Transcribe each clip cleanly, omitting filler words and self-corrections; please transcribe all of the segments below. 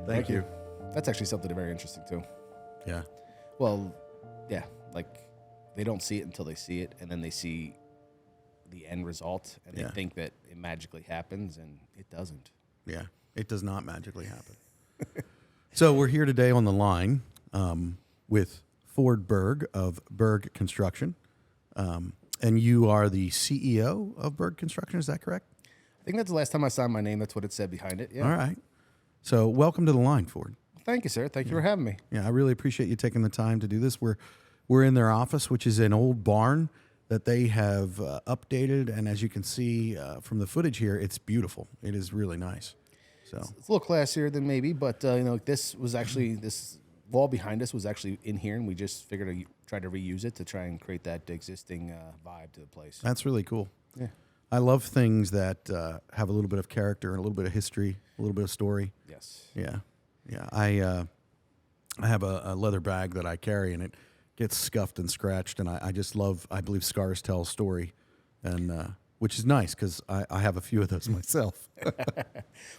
Thank you. That's actually something very interesting too. Yeah. Well, yeah, like they don't see it until they see it, and then they see the end result, and they think that it magically happens, and it doesn't. Yeah. It does not magically happen. So we're here today on the line with Ford Berg of Berg Construction. And you are the CEO of Berg Construction, is that correct? I think that's the last time I signed my name. That's what it said behind it. Yeah. All right. So welcome to the line, Ford. Thank you, sir. Thank you for having me. Yeah, I really appreciate you taking the time to do this. We're in their office, which is an old barn that they have updated, and as you can see from the footage here, it's beautiful. It is really nice. So It's a little classier than maybe, but this was actually this wall behind us was actually in here, and we just figured to try to reuse it to try and create that existing vibe to the place. that's really cool. Yeah. I love things that have a little bit of character and a little bit of history, a little bit of story. Yes. Yeah, yeah. I have a leather bag that I carry, and it gets scuffed and scratched, and I just love. I believe scars tell a story, and which is nice because I have a few of those myself.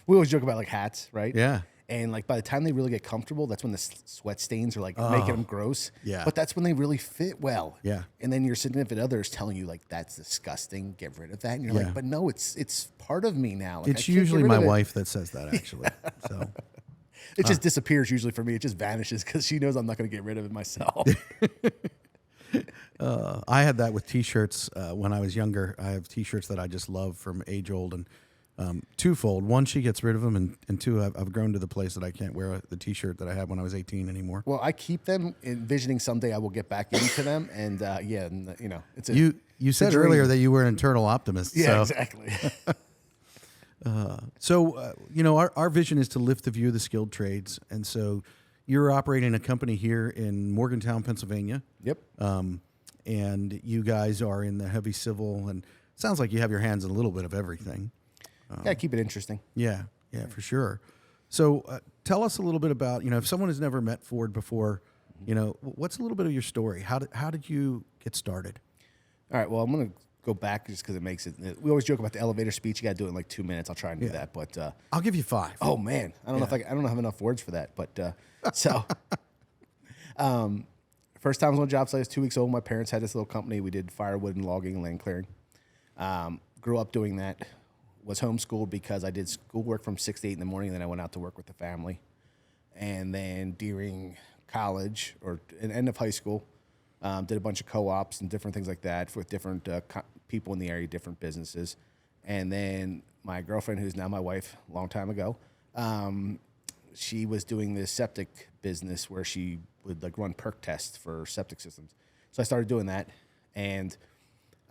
We always joke about like hats, right? Yeah. And like by the time they really get comfortable, that's when the sweat stains are like making them gross. Yeah. But that's when they really fit well. Yeah. And then your significant other is telling you like that's disgusting. Get rid of that. And you're Yeah. like, but no, it's part of me now. Like, I It's can't get usually rid my of it. wife that says that, actually. So It just disappears usually for me. It just vanishes because she knows I'm not going to get rid of it myself. I had that with T-shirts when I was younger. I have T-shirts that I just love from age old, and twofold. One, she gets rid of them, and two, I've grown to the place that I can't wear the T-shirt that I had when I was 18 anymore. Well, I keep them envisioning someday I will get back into them. And it's a, You said dream. earlier that you were an internal optimist. yeah, so. exactly. Our vision is to lift the view of the skilled trades. And so you're operating a company here in Morgantown, Pennsylvania. Yep. And you guys are in the heavy civil, and it sounds like you have your hands in a little bit of everything. Gotta keep it interesting. Yeah, for sure. So tell us a little bit about, if someone has never met Ford before, what's a little bit of your story? How did you get started? All right. Well, I'm gonna go back just because it makes it. We always joke about the elevator speech. You got to do it in like 2 minutes. I'll try and do that. But I'll give you 5. oh man, I don't know if I don't have enough words for that. But first time I was on a job site, I was 2 weeks old. My parents had this little company. We did firewood and logging and land clearing. Grew up doing that. Was homeschooled because I did schoolwork from 6 to 8 in the morning, and then I went out to work with the family. And then during college or an end of high school, did a bunch of co-ops and different things like that with different people in the area, different businesses. And then my girlfriend, who's now my wife, a long time ago, she was doing this septic business where she would like run perk tests for septic systems. So I started doing that, and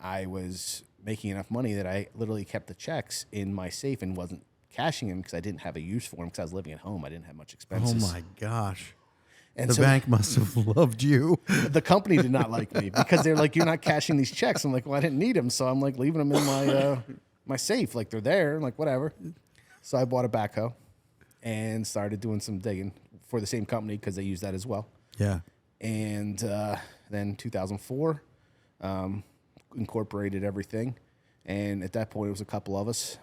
I was making enough money that I literally kept the checks in my safe and wasn't cashing them because I didn't have a use for them because I was living at home. I didn't have much expenses. Oh my gosh. And The so bank must have loved you. the company did not like me because they're like, you're not cashing these checks. I'm like, well, I didn't need them. So I'm like leaving them in my my safe. Like they're there. I'm like, whatever. So I bought a backhoe and started doing some digging for the same company because they use that as well. Yeah. And then 2004, incorporated everything. And at that point, it was a couple of us,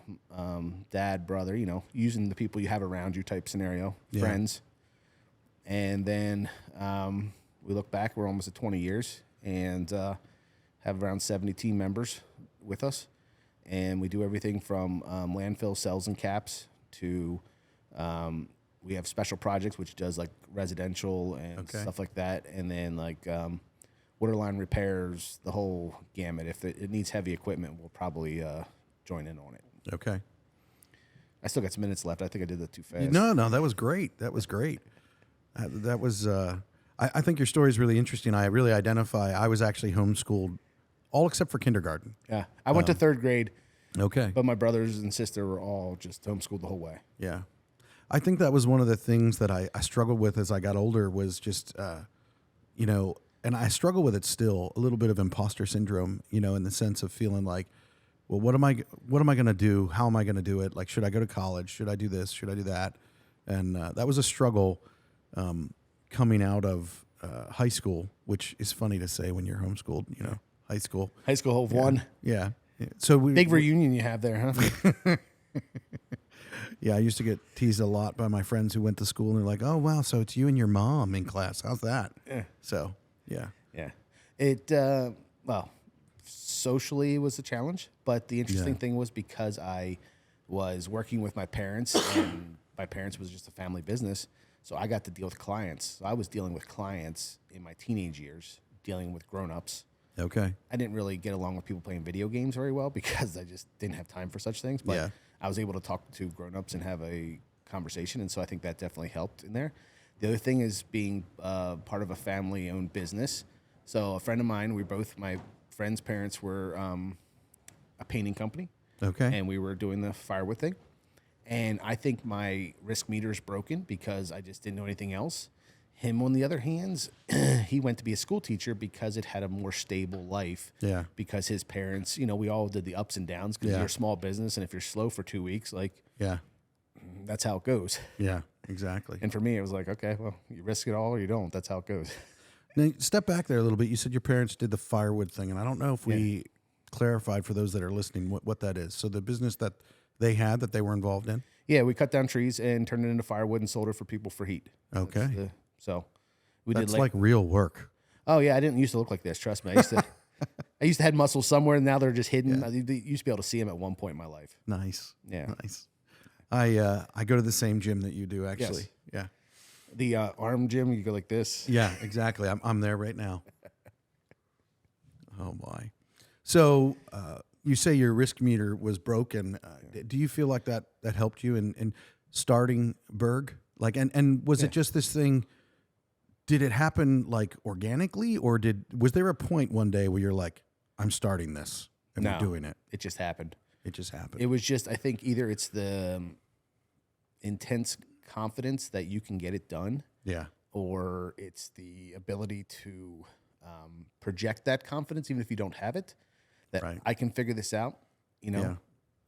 dad, brother, using the people you have around you type scenario, friends. And then we look back, we're almost at 20 years and have around 70 team members with us. And we do everything from landfill cells and caps to we have special projects, which does like residential and stuff like that. And then like water line repairs, the whole gamut. If it needs heavy equipment, we'll probably join in on it. Okay. I still got some minutes left. I think I did that too fast. No, that was great. That was great. That was, I think your story is really interesting. I really identify, I was actually homeschooled all except for kindergarten. Yeah. I went to third grade, Okay. but my brothers and sister were all just homeschooled the whole way. Yeah. I think that was one of the things that I struggled with as I got older was just, and I struggle with it still, a little bit of imposter syndrome, in the sense of feeling like, well, what am I going to do? How am I going to do it? Like, should I go to college? Should I do this? Should I do that? And that was a struggle coming out of high school, which is funny to say when you're homeschooled, high school. High school of one. Yeah. So Big reunion you have there, huh? Yeah, I used to get teased a lot by my friends who went to school, and they're like, "Oh, wow, so it's you and your mom in class. How's that?" Yeah. So, yeah. Yeah. It, well, socially it was a challenge, but the interesting thing was because I was working with my parents and my parents was just a family business. So I got to deal with clients. So I was dealing with clients in my teenage years, dealing with grown-ups. Okay. I didn't really get along with people playing video games very well because I just didn't have time for such things. But Yeah. I was able to talk to grown-ups and have a conversation. And so I think that definitely helped in there. The other thing is being part of a family-owned business. So a friend of mine, my friend's parents were a painting company. Okay. And we were doing the firewood thing. And I think my risk meter is broken because I just didn't know anything else. Him, on the other hand, he went to be a school teacher because it had a more stable life. Yeah. Because his parents, we all did the ups and downs because you're a small business. And if you're slow for 2 weeks, Yeah. that's how it goes. Yeah, exactly. And for me, it was like, okay, well, you risk it all or you don't. That's how it goes. Now, step back there a little bit. You said your parents did the firewood thing, and I don't know if we clarified for those that are listening what that is. So the business that they had that they were involved in? Yeah, we cut down trees and turned it into firewood and sold it for people for heat. Okay. So we That's did like real work. Oh yeah, I didn't used to look like this. Trust me, I used to have muscles somewhere, and now they're just hidden. Yeah. I used to be able to see them at one point in my life. Nice. Yeah. Nice. I go to the same gym that you do, actually. Yes. Yeah. The arm gym, you go like this. Yeah, exactly. I'm there right now. Oh my. So you say your risk meter was broken. Do you feel like that helped you in starting Berg? Like, and was it just this thing? Did it happen like organically, or was there a point one day where you're like, I'm starting this and we're doing it? It just happened. It just happened. It was just, I think either it's the intense confidence that you can get it done. Yeah. Or it's the ability to project that confidence, even if you don't have it, that I can figure this out. Yeah.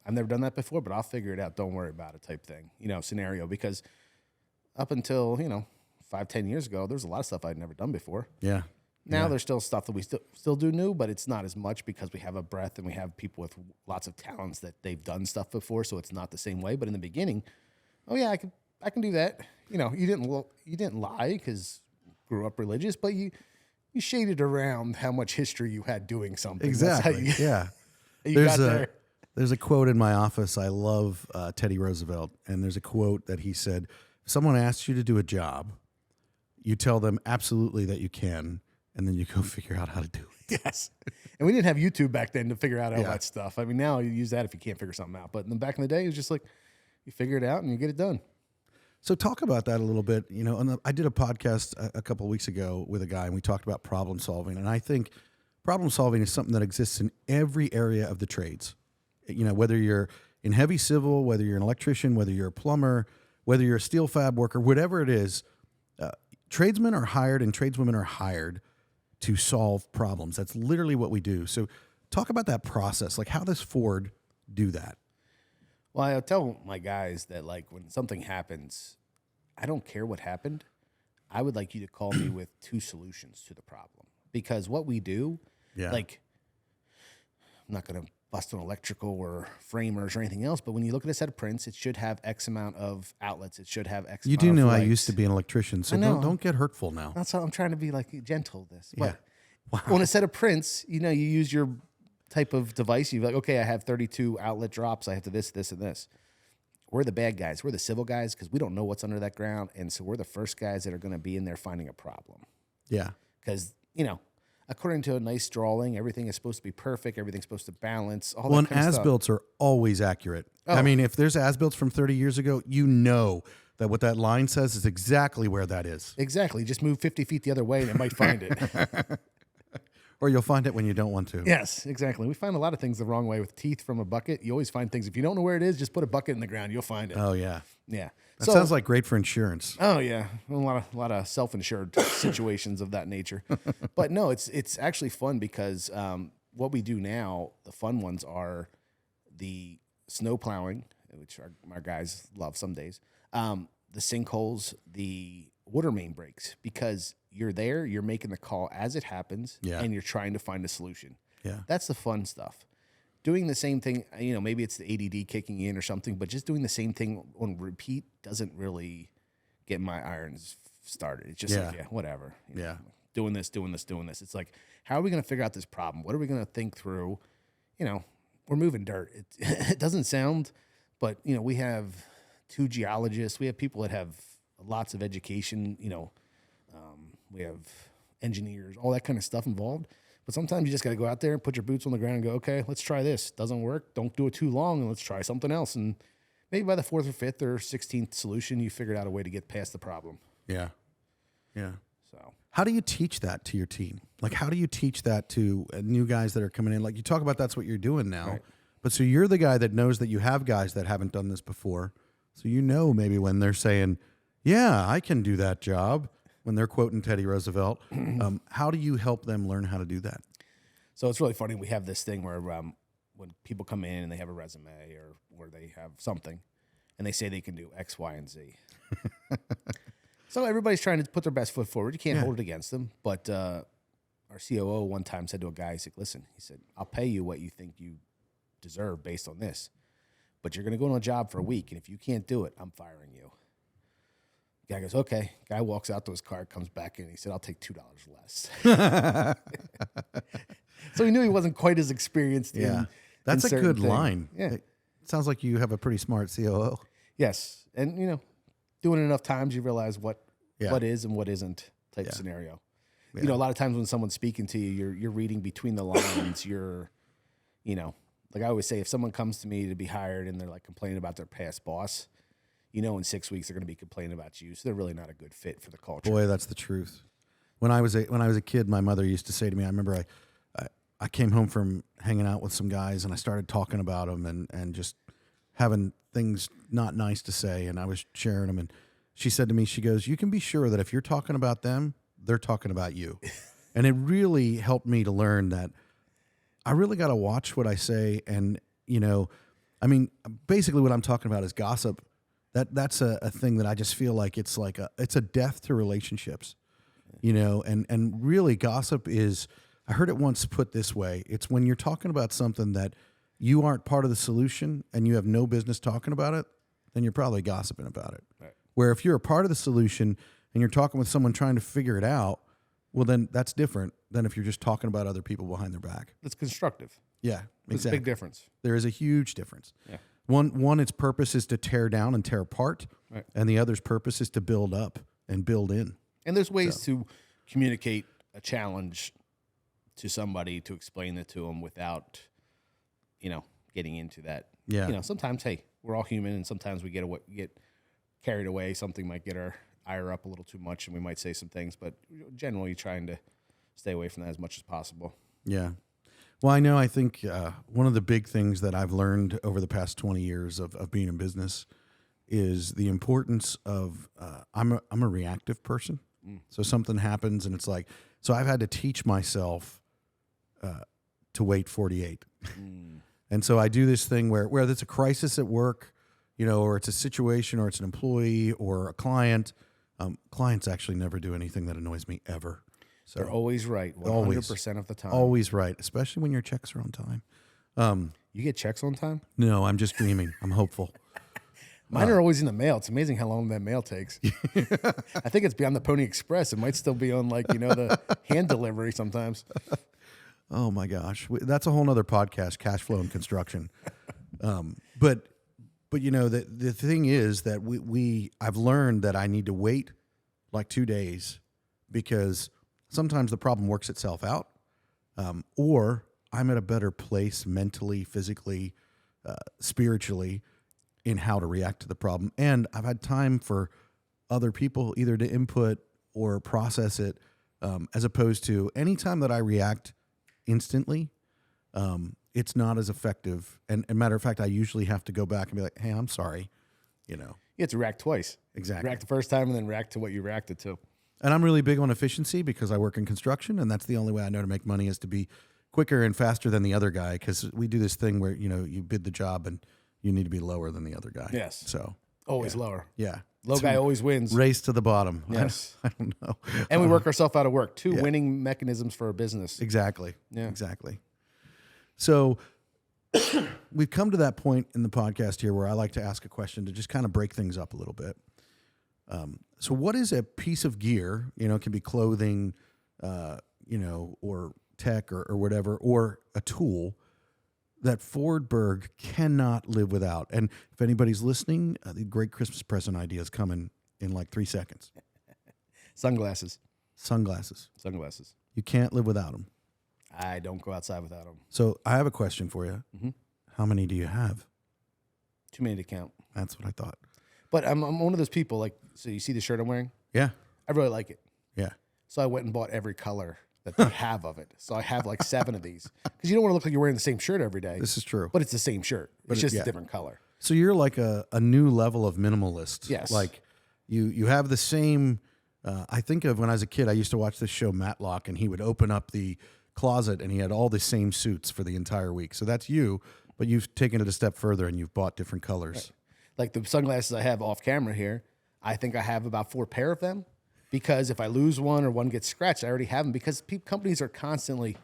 I've never done that before, but I'll figure it out. Don't worry about it type thing, scenario. Because up until, 5-10 years ago, there's a lot of stuff I'd never done before. Yeah. Now there's still stuff that we still do new, but it's not as much because we have a breadth and we have people with lots of talents that they've done stuff before, so it's not the same way. But in the beginning, oh yeah, I can do that. You didn't lie because grew up religious, but you shaded around how much history you had doing something. Exactly. Yeah. There's a quote in my office. I love Teddy Roosevelt, and there's a quote that he said: "If someone asks you to do a job, you tell them absolutely that you can, and then you go figure out how to do it." Yes. And we didn't have YouTube back then to figure out all that stuff. I mean, now you use that if you can't figure something out. But back in the day, it was just like you figure it out and you get it done. So talk about that a little bit. I did a podcast a couple of weeks ago with a guy, and we talked about problem solving. And I think problem solving is something that exists in every area of the trades. Whether you're in heavy civil, whether you're an electrician, whether you're a plumber, whether you're a steel fab worker, whatever it is, tradesmen are hired and tradeswomen are hired to solve problems. That's literally what we do. So talk about that process. Like, how does Ford do that? Well, I tell my guys that, like, when something happens, I don't care what happened. I would like you to call me with 2 solutions to the problem. Because what we do, like, I'm not going to bust on electrical or framers or anything else, but when you look at a set of prints, it should have X amount of outlets. It should have X amount of You do know lights. I used to be an electrician, so don't get hurtful now. That's how I'm trying to be, like, gentle this. Yeah. But on a set of prints, you use your type of device. You're like, okay, I have 32 outlet drops. I have to this, this, and this. We're the bad guys. We're the civil guys because we don't know what's under that ground. And so we're the first guys that are going to be in there finding a problem. Yeah. Because, according to a nice drawing, everything is supposed to be perfect. Everything's supposed to balance. All Well, that and kind of stuff. as-built are always accurate. I mean, if there's as-built from 30 years ago, you know that what that line says is exactly where that is. Exactly. Just move 50 feet the other way and it might find it. Or you'll find it when you don't want to. Yes, exactly. We find a lot of things the wrong way with teeth from a bucket. You always find things. If you don't know where it is, just put a bucket in the ground. You'll find it. Oh, yeah. Yeah. That sounds like great for insurance. Oh yeah, a lot of self-insured situations of that nature. But no, it's actually fun because what we do now, the fun ones are the snow plowing, which our guys love some days. The sinkholes, the water main breaks, because you're there, you're making the call as it happens, and you're trying to find a solution. Yeah, that's the fun stuff. doing the same thing, maybe it's the ADD kicking in or something, but just doing the same thing on repeat doesn't really get my irons started. It's just like, whatever. Doing this. It's like, how are we going to figure out this problem? What are we going to think through? We're moving dirt. It doesn't sound, but we have 2 geologists. We have people that have lots of education. We have engineers, all that kind of stuff involved. But sometimes you just got to go out there and put your boots on the ground and go, okay, let's try this. Doesn't work. Don't do it too long, and let's try something else. And maybe by the 4th or 5th or 16th solution, you figured out a way to get past the problem. Yeah. So how do you teach that to your team? Like, how do you teach that to new guys that are coming in? Like, you talk about that's what you're doing now. Right. But so you're the guy that knows that you have guys that haven't done this before. So maybe when they're saying, yeah, I can do that job, when they're quoting Teddy Roosevelt, how do you help them learn how to do that? So it's really funny. We have this thing where when people come in and they have a resume or they have something and they say they can do X, Y, and Z. So everybody's trying to put their best foot forward. You can't hold it against them. But our COO one time said to a guy, he said, listen, I'll pay you what you think you deserve based on this. But you're going to go on a job for a week, and if you can't do it, I'm firing you. The guy goes, okay. Guy walks out to his car, comes back in. He said, I'll take $2 less. So he knew he wasn't quite as experienced. That's a good things. line. Yeah. It sounds like you have a pretty smart COO. Yes. And, doing it enough times, you realize what is and what isn't type scenario. Yeah. A lot of times when someone's speaking to you, you're reading between the lines. Like I always say, if someone comes to me to be hired and they're like complaining about their past boss, in 6 weeks they're going to be complaining about you. So they're really not a good fit for the culture. Boy, that's the truth. When I was a kid, my mother used to say to me, I remember I came home from hanging out with some guys and I started talking about them and just having things not nice to say. And I was sharing them. And she said to me, she goes, you can be sure that if you're talking about them, they're talking about you. And it really helped me to learn that I really got to watch what I say. And, basically what I'm talking about is gossip. That's a thing that I just feel like it's a death to relationships, and really gossip is, I heard it once put this way. It's when you're talking about something that you aren't part of the solution and you have no business talking about it, then you're probably gossiping about it. Right. Where if you're a part of the solution and you're talking with someone trying to figure it out, well, then that's different than if you're just talking about other people behind their back. It's constructive. Yeah, It's exactly. a big difference. There is a huge difference. Yeah. One, its purpose is to tear down and tear apart, Right. and the other's purpose is to build up and build in. And there's ways to communicate a challenge to somebody, to explain it to them without, getting into that. Yeah. Sometimes, hey, we're all human, and sometimes we get carried away. Something might get our ire up a little too much, and we might say some things. But generally, trying to stay away from that as much as possible. Yeah. Well, I think one of the big things that I've learned over the past 20 years of being in business is the importance of, I'm a reactive person. So something happens and it's like, so I've had to teach myself to wait 48. And so I do this thing where it's a crisis at work, or it's a situation, or it's an employee or a client. Clients actually never do anything that annoys me ever. So They're always right, 100% of the time. Always right, especially when your checks are on time. You get checks on time? No, I'm just dreaming. I'm hopeful. Mine are always in the mail. It's amazing how long that mail takes. I think it's beyond the Pony Express. It might still be on the hand delivery sometimes. Oh my gosh, that's a whole nother podcast, cash flow and construction. But the thing is that I've learned that I need to wait like 2 days because sometimes the problem works itself out, or I'm at a better place mentally, physically, spiritually in how to react to the problem. And I've had time for other people either to input or process it, as opposed to any time that I react instantly, it's not as effective. And matter of fact, I usually have to go back and be like, hey, I'm sorry, You have to react twice. Exactly. React the first time and then react to what you reacted to. And I'm really big on efficiency because I work in construction, and that's the only way I know to make money is to be quicker and faster than the other guy, because we do this thing where, you bid the job and you need to be lower than the other guy. Yes. So Always lower. yeah. Low guy always wins. Race to the bottom. Yes. I don't know. And we work ourselves out of work. Two winning mechanisms for a business. Exactly. Yeah. Exactly. So we've come to that point in the podcast here where I like to ask a question to just kind of break things up a little bit. So what is a piece of gear, it can be clothing, or tech or whatever, or a tool that Ford Berg cannot live without? And if anybody's listening, the great Christmas present idea is coming in like 3 seconds. Sunglasses. Sunglasses. You can't live without them. I don't go outside without them. So I have a question for you. Mm-hmm. How many do you have? Too many to count. That's what I thought. But I'm one of those people, like, so you see the shirt I'm wearing? Yeah. I really like it. Yeah. So I went and bought every color that they have of it. So I have like 7 of these. Because you don't want to look like you're wearing the same shirt every day. This is true. But it's the same shirt. It's just a different color. So you're like a new level of minimalist. Yes. Like you have the same, I think of when I was a kid, I used to watch this show Matlock, and he would open up the closet and he had all the same suits for the entire week. So that's you, but you've taken it a step further and you've bought different colors. Right. Like the sunglasses I have off camera here, I think I have about 4 pair of them, because if I lose one or one gets scratched, I already have them, because companies are constantly,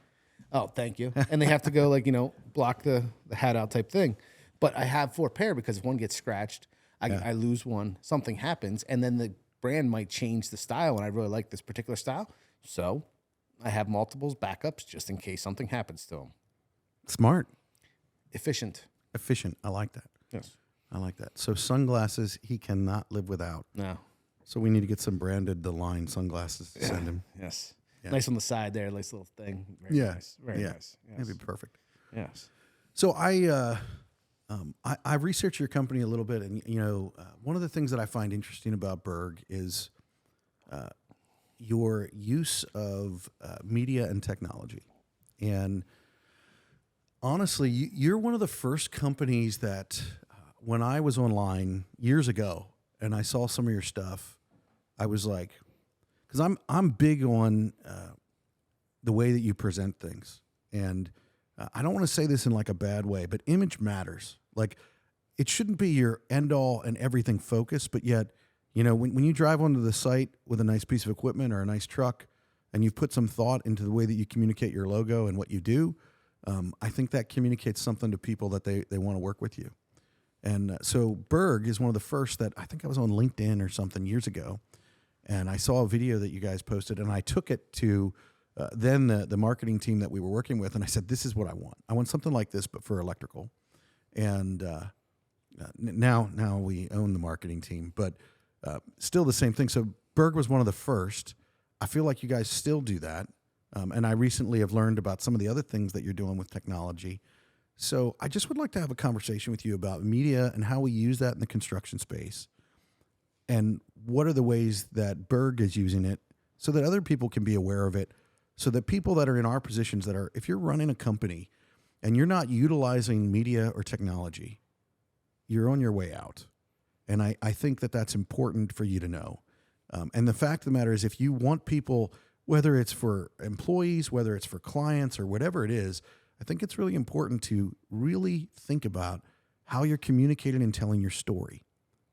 oh, thank you. And they have to go like, block the hat out type thing. But I have 4 pair because if one gets scratched, I lose one, something happens, and then the brand might change the style, and I really like this particular style. So I have multiples backups just in case something happens to them. Smart. Efficient. I like that. Yes. I like that. So sunglasses he cannot live without. No. So we need to get some branded the line sunglasses to send him. Yes. Yeah. Nice on the side there, nice little thing. Very nice. Very nice. Yes. That'd be perfect. Yes. So I researched your company a little bit, and one of the things that I find interesting about Berg is your use of media and technology. And honestly, you're one of the first companies that when I was online years ago and I saw some of your stuff, I was like, because I'm big on the way that you present things, and I don't want to say this in like a bad way, but image matters. Like, it shouldn't be your end all and everything focus, but yet, when you drive onto the site with a nice piece of equipment or a nice truck, and you've put some thought into the way that you communicate your logo and what you do, I think that communicates something to people that they want to work with you. And so Berg is one of the first that I think I was on LinkedIn or something years ago, and I saw a video that you guys posted, and I took it to then the marketing team that we were working with, and I said, this is what I want. I want something like this, but for electrical. And now we own the marketing team, but still the same thing. So Berg was one of the first. I feel like you guys still do that. And I recently have learned about some of the other things that you're doing with technology. So I just would like to have a conversation with you about media and how we use that in the construction space. And what are the ways that Berg is using it so that other people can be aware of it, so that people that are in our positions that are, if you're running a company and you're not utilizing media or technology, you're on your way out. And I think that that's important for you to know. And the fact of the matter is, if you want people, whether it's for employees, whether it's for clients or whatever it is, I think it's really important to really think about how you're communicating and telling your story,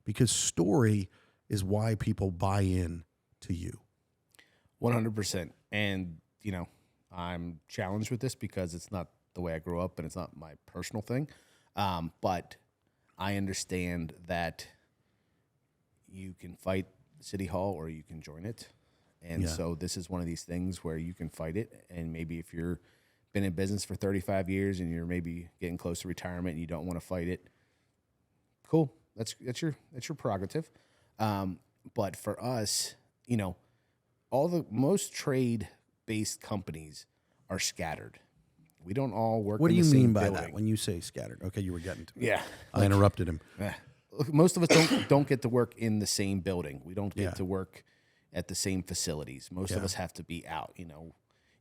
because story is why people buy in to you. 100%. And, I'm challenged with this because it's not the way I grew up and it's not my personal thing. But I understand that you can fight City Hall or you can join it. And so this is one of these things where you can fight it. And maybe if you're been in business for 35 years and you're maybe getting close to retirement and you don't want to fight it, cool. That's your prerogative. But for us, most trade-based companies are scattered. We don't all work. What do in you the same mean by building. that when you say scattered? Okay, you were getting to it. Yeah, I interrupted him. Look, most of us don't get to work in the same building. We don't get to work at the same facilities. Most of us have to be out.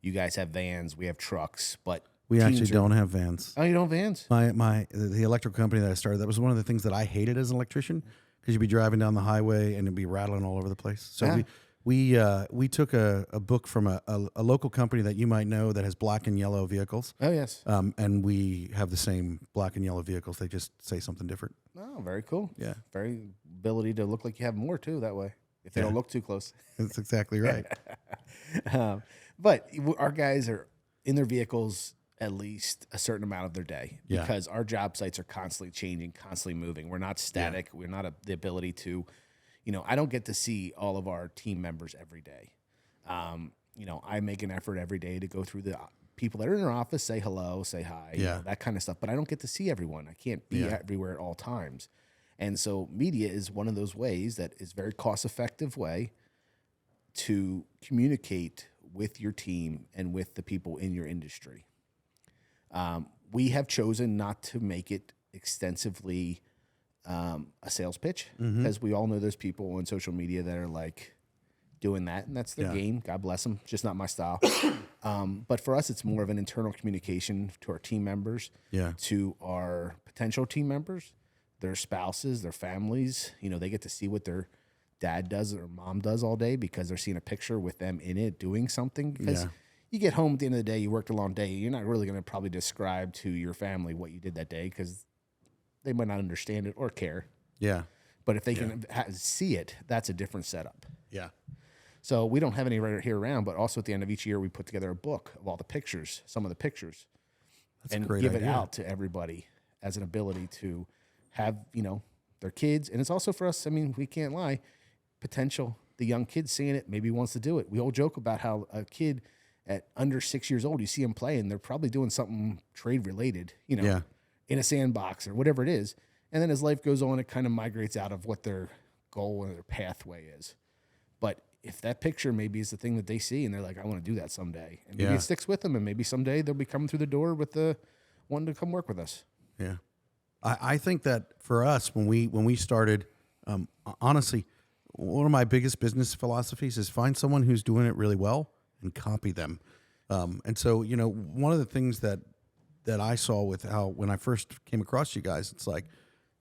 You guys have vans, we have trucks, but we actually don't have vans. Oh, you don't have vans? The electrical company that I started, that was one of the things that I hated as an electrician, because you'd be driving down the highway and it'd be rattling all over the place. So we took a book from a local company that you might know that has black and yellow vehicles. Oh, yes. And we have the same black and yellow vehicles. They just say something different. Oh, very cool. Yeah. Very ability to look like you have more, too, that way, if they don't look too close. That's exactly right. But our guys are in their vehicles at least a certain amount of their day Yeah. because our job sites are constantly changing, constantly moving. We're not static. We're not the ability to, I don't get to see all of our team members every day. I make an effort every day to go through the people that are in our office, say hello, say hi, that kind of stuff. But I don't get to see everyone. I can't be everywhere at all times. And so media is one of those ways that is very cost-effective way to communicate with your team and with the people in your industry. We have chosen not to make it extensively a sales pitch because we all know there's people on social media that are like doing that, and that's their game. God bless them. Just not my style. But for us, it's more of an internal communication to our team members, to our potential team members, their spouses, their families. They get to see what their dad does or mom does all day because they're seeing a picture with them in it doing something. Because you get home at the end of the day, you worked a long day. You're not really going to probably describe to your family what you did that day because they might not understand it or care. Yeah. But if they can see it, that's a different setup. Yeah. So we don't have any right here around, but also at the end of each year, we put together a book of all the pictures, some of the pictures, and give it out to everybody as an ability to have, their kids. And it's also for us, we can't lie, the young kid seeing it maybe wants to do it. We all joke about how a kid at under 6 years old, you see them playing, they're probably doing something trade related, in a sandbox or whatever it is. And then as life goes on, it kind of migrates out of what their goal and their pathway is. But if that picture maybe is the thing that they see and they're like, I want to do that someday. And maybe it sticks with them and maybe someday they'll be coming through the door with the one to come work with us. Yeah. I think that for us, when we started, honestly, one of my biggest business philosophies is find someone who's doing it really well and copy them. And so, one of the things that I saw with when I first came across you guys, it's like,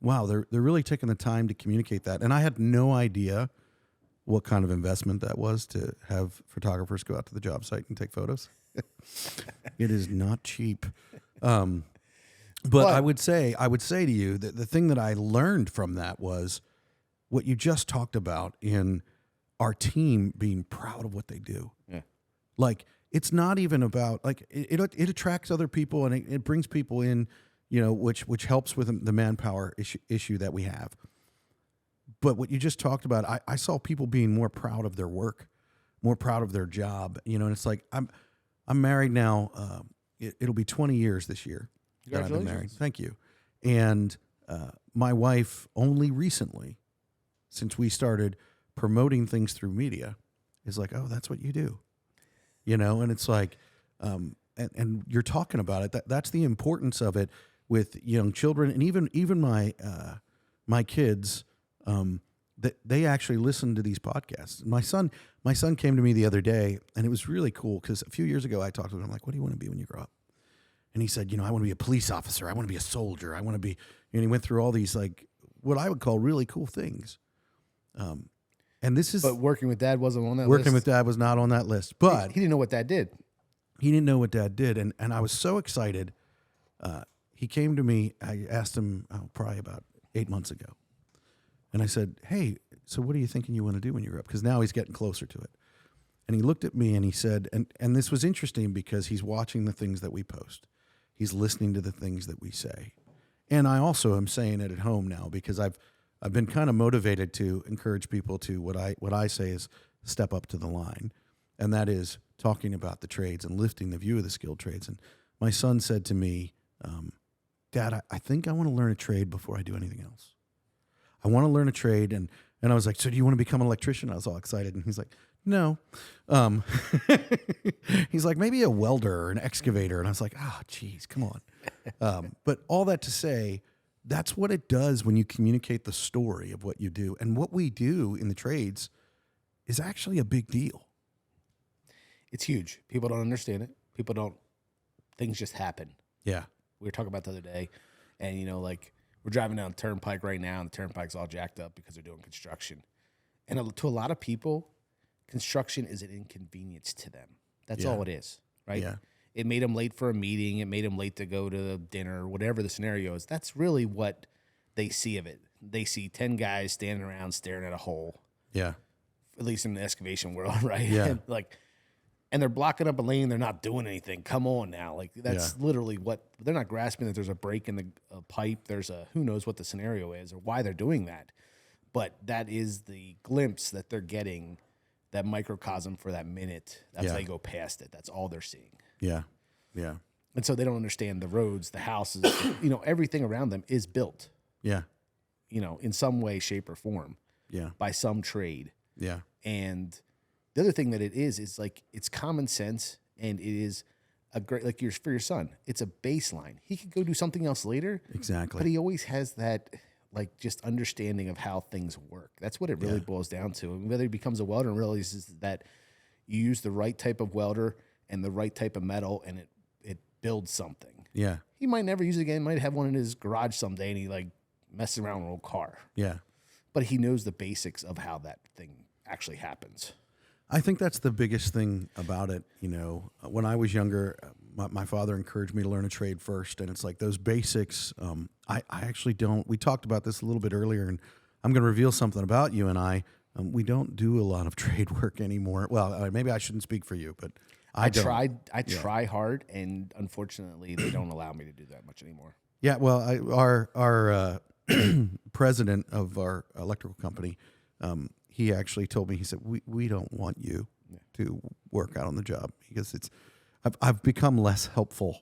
wow, they're really taking the time to communicate that. And I had no idea what kind of investment that was to have photographers go out to the job site and take photos. It is not cheap. But I would say to you that the thing that I learned from that was what you just talked about in our team being proud of what they do. Yeah. Like, it's not even about, like, it attracts other people and it brings people in, which helps with the manpower issue that we have. But what you just talked about, I saw people being more proud of their work, more proud of their job, and it's like, I'm married now. It'll be 20 years this year that I've been married. Thank you. And my wife only recently, since we started promoting things through media, is like, oh, that's what you do. And it's like, and you're talking about it. That's the importance of it with young children, and even my kids. That they actually listen to these podcasts. My son came to me the other day, and it was really cool because a few years ago I talked to him. I'm like, "What do you want to be when you grow up?" And he said, "I want to be a police officer. I want to be a soldier. I want to be." And he went through all these, like, what I would call really cool things. And this is, but working with Dad wasn't on that list. Working with Dad was not on that list, but he didn't know what Dad did. He didn't know what Dad did, and I was so excited. He came to me. I asked him probably about 8 months ago. And I said, hey, so what are you thinking you want to do when you grow up? Because now he's getting closer to it. And he looked at me and he said, and this was interesting because he's watching the things that we post. He's listening to the things that we say. And I also am saying it at home now because I've been kind of motivated to encourage people to what I say is step up to the line. And that is talking about the trades and lifting the view of the skilled trades. And my son said to me, Dad, I think I want to learn a trade before I do anything else. I want to learn a trade. And I was like, so do you want to become an electrician? I was all excited. And he's like, no. He's like, maybe a welder or an excavator. And I was like, oh, geez, come on. But all that to say, that's what it does when you communicate the story of what you do. And what we do in the trades is actually a big deal. It's huge. People don't understand it. Things just happen. Yeah. We were talking about the other day, and, we're driving down the turnpike right now, and the turnpike's all jacked up because they're doing construction. And to a lot of people, construction is an inconvenience to them. That's all it is, right? Yeah. It made them late for a meeting. It made them late to go to dinner, whatever the scenario is. That's really what they see of it. They see 10 guys standing around staring at a hole. Yeah. At least in the excavation world, right? Yeah. And and they're blocking up a lane. They're not doing anything. Come on now. Like that's literally what they're not grasping that there's a break in the pipe. There's who knows what the scenario is or why they're doing that. But that is the glimpse that they're getting, that microcosm for that minute. That's they go past it. That's all they're seeing. Yeah. Yeah. And so they don't understand the roads, the houses, everything around them is built. Yeah. In some way, shape, or form. Yeah. By some trade. Yeah. And the other thing that it is like it's common sense, and it is a great, like for your son, it's a baseline. He could go do something else later. Exactly. But he always has that like just understanding of how things work. That's what it really boils down to. And whether he becomes a welder and realizes that you use the right type of welder and the right type of metal, and it builds something. Yeah. He might never use it again. Might have one in his garage someday, and he like messes around with an old car. Yeah. But he knows the basics of how that thing actually happens. I think that's the biggest thing about it. When I was younger, my father encouraged me to learn a trade first. And it's like those basics. I actually don't. We talked about this a little bit earlier, and I'm going to reveal something about you and I. We don't do a lot of trade work anymore. Well, maybe I shouldn't speak for you, but I try hard, and unfortunately, they don't allow me to do that much anymore. Yeah, well, our president of our electrical company, he actually told me, he said, we don't want you to work out on the job because I've become less helpful.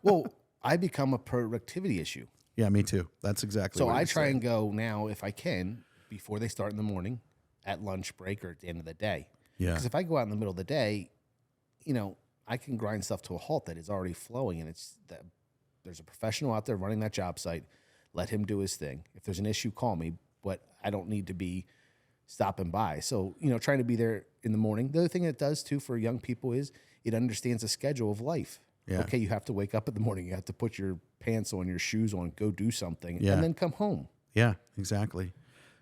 Well, I become a productivity issue. Yeah, me too. That's exactly so what I try and go now, if I can, before they start in the morning, at lunch break, or at the end of the day. Yeah. Because if I go out in the middle of the day, I can grind stuff to a halt that is already flowing, and it's that there's a professional out there running that job site. Let him do his thing. If there's an issue, call me, but I don't need to be stopping by. So, trying to be there in the morning. The other thing it does too for young people is it understands the schedule of life. Yeah. Okay, you have to wake up in the morning. You have to put your pants on, your shoes on, go do something, Yeah. and then come home. Yeah, exactly.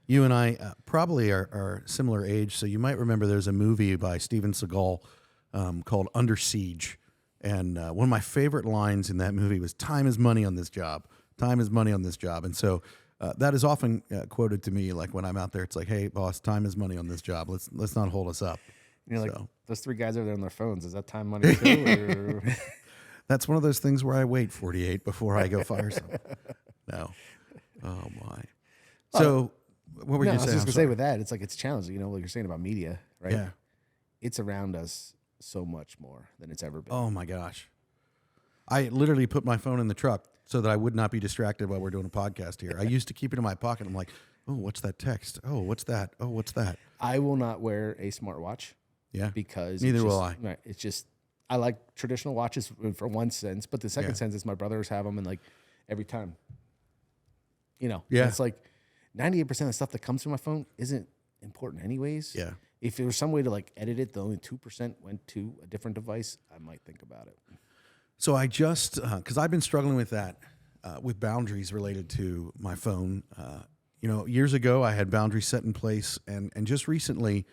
You and I probably are similar age, so you might remember there's a movie by Steven Seagal called Under Siege. And one of my favorite lines in that movie was, "Time is money on this job. Time is money on this job." And so that is often quoted to me, like when I'm out there, it's like, "Hey, boss, time is money on this job. Let's not hold us up." And you're like, those three guys over there on their phones, is that time money too? Or? That's one of those things where I wait 48 before I go fire someone. No. Oh, my. So what were you saying? I was just going to say with that, it's like it's challenging, like you're saying about media, right? Yeah. It's around us so much more than it's ever been. Oh, my gosh. I literally put my phone in the truck so that I would not be distracted while we're doing a podcast here. I used to keep it in my pocket. I'm like, oh, what's that text? Oh, what's that? Oh, what's that? I will not wear a smartwatch. Yeah. Because neither will I. Right, it's just, I like traditional watches for one sense, but the second sense is my brothers have them, and like every time, it's like 98% of the stuff that comes from my phone isn't important anyways. Yeah. If there was some way to like edit it, the only 2% went to a different device, I might think about it. So I just, because I've been struggling with that, with boundaries related to my phone. Years ago I had boundaries set in place, and just recently,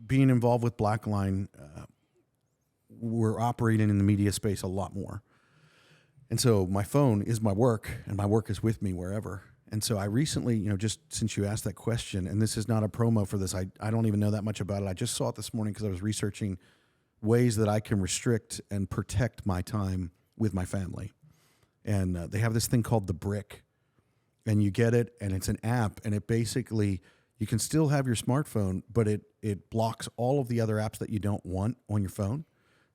being involved with Blackline, we're operating in the media space a lot more. And so my phone is my work, and my work is with me wherever. And so I recently, just since you asked that question, and this is not a promo for this, I don't even know that much about it. I just saw it this morning because I was researching ways that I can restrict and protect my time with my family. And they have this thing called the Brick, and you get it, and it's an app, and it basically, you can still have your smartphone, but it blocks all of the other apps that you don't want on your phone.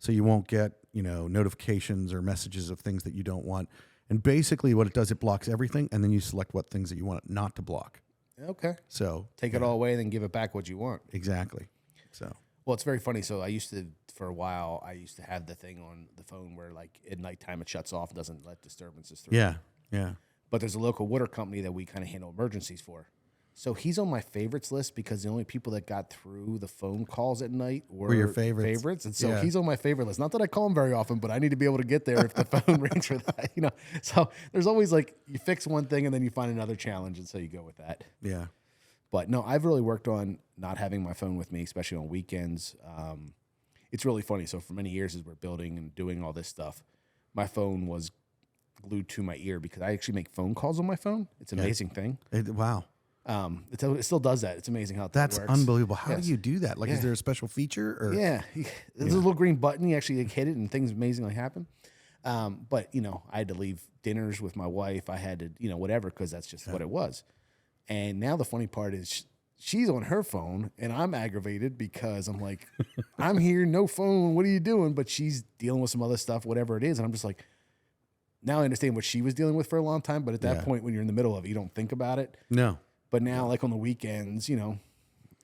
So you won't get, notifications or messages of things that you don't want. And basically what it does, it blocks everything, and then you select what things that you want it not to block. Okay. So take it all away, then give it back what you want. Exactly. So. Well, it's very funny. So I used to, for a while, have the thing on the phone where like at nighttime it shuts off, doesn't let disturbances through. Yeah. Yeah. But there's a local water company that we kind of handle emergencies for. So he's on my favorites list because the only people that got through the phone calls at night were your favorites. And so he's on my favorite list. Not that I call him very often, but I need to be able to get there if the phone rings for that, So there's always like you fix one thing and then you find another challenge, and so you go with that. Yeah. But no, I've really worked on not having my phone with me, especially on weekends. It's really funny. So for many years as we're building and doing all this stuff, my phone was glued to my ear because I actually make phone calls on my phone. It's an amazing thing. Wow. It still does that. It's amazing how That's works. unbelievable. How Yes. do you do that? Like, is Yeah. there a special feature or? Yeah, there's a little green button. You actually hit it, and things amazingly happen. But I had to leave dinners with my wife. I had to, whatever, because that's just what it was. And now the funny part is she's on her phone, and I'm aggravated because I'm like, I'm here, no phone. What are you doing? But she's dealing with some other stuff, whatever it is, and I'm just like, now I understand what she was dealing with for a long time. But at that point, when you're in the middle of it, you don't think about it. No. But now, like on the weekends,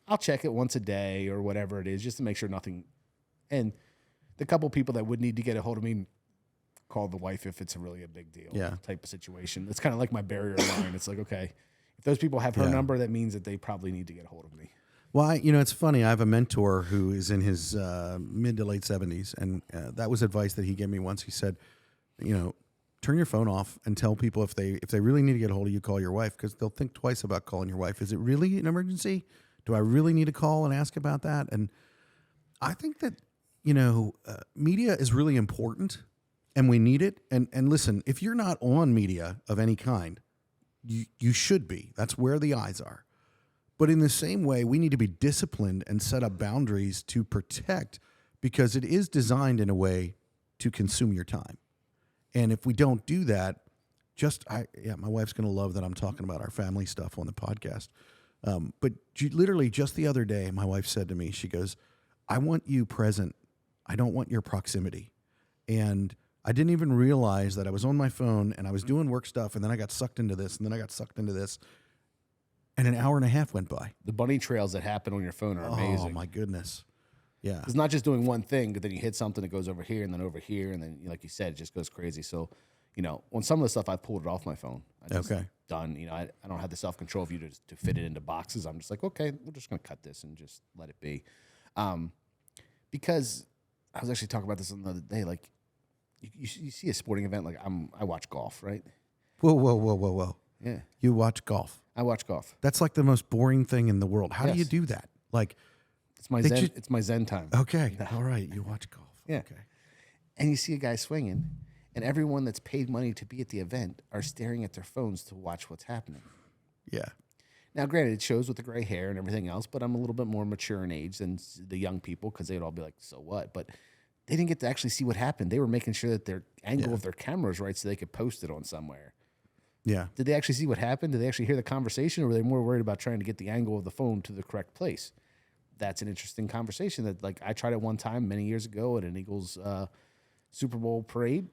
I'll check it once a day or whatever it is, just to make sure nothing. And the couple people that would need to get a hold of me, call the wife if it's really a big deal type of situation. It's kind of like my barrier line. It's like, okay, if those people have her number, that means that they probably need to get a hold of me. Well, it's funny. I have a mentor who is in his mid to late 70s, and that was advice that he gave me once. He said, turn your phone off and tell people if they really need to get a hold of you, call your wife, because they'll think twice about calling your wife. Is it really an emergency? Do I really need to call and ask about that? And I think that, media is really important and we need it. And listen, if you're not on media of any kind, you should be. That's where the eyes are. But in the same way, we need to be disciplined and set up boundaries to protect, because it is designed in a way to consume your time. And if we don't do that, my wife's going to love that I'm talking about our family stuff on the podcast. But literally just the other day, my wife said to me, she goes, I want you present. I don't want your proximity. And I didn't even realize that I was on my phone and I was doing work stuff, and then I got sucked into this, and then I got sucked into this. And an hour and a half went by. The bunny trails that happen on your phone are amazing. Oh, my goodness. Yeah. It's not just doing one thing, but then you hit something that goes over here and then over here. And then, like you said, it just goes crazy. So, on some of the stuff, I pulled it off my phone. Done. I don't have the self-control of you to fit it into boxes. I'm just like, okay, we're just going to cut this and just let it be. Because I was actually talking about this another day. Like, you see a sporting event, like I watch golf, right? Whoa. Yeah. You watch golf. I watch golf. That's like the most boring thing in the world. How do you do that? Like, it's my zen. It's my zen time. Okay. All right. You watch golf. Yeah. Okay. And you see a guy swinging, and everyone that's paid money to be at the event are staring at their phones to watch what's happening. Yeah. Now, granted, it shows with the gray hair and everything else, but I'm a little bit more mature in age than the young people, because they'd all be like, so what? But they didn't get to actually see what happened. They were making sure that their angle of their camera was right so they could post it on somewhere. Yeah. Did they actually see what happened? Did they actually hear the conversation, or were they more worried about trying to get the angle of the phone to the correct place? That's an interesting conversation that, like, I tried it one time many years ago at an Eagles Super Bowl parade.